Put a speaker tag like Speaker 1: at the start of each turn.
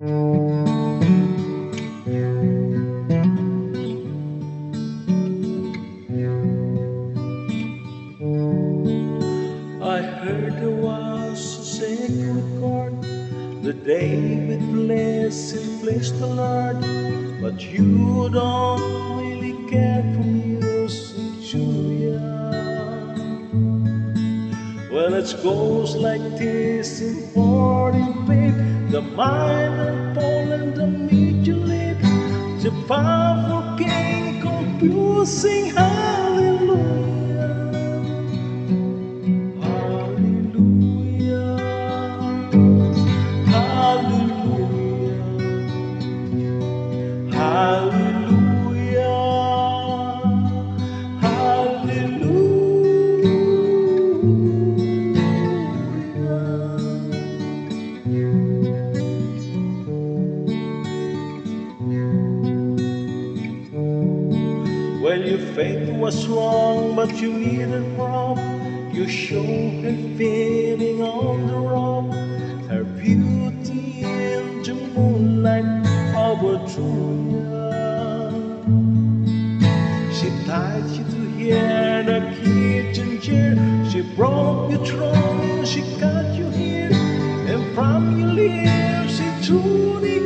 Speaker 1: I heard there was a sacred chord, the David blessed and placed the Lord, but you don't really care for music, Julia. Well, it goes like this in 40 beat, the minor fall and the major lead, the powerful king confusing hallelujah. Hallelujah, hallelujah, hallelujah, hallelujah. Well, your faith was wrong, but you needed proof. You showed her fitting on the rock, her beauty in the moonlight overthrew you. She tied you to here, the kitchen chair. She broke your throne, she cut you here, and from your lips she threw the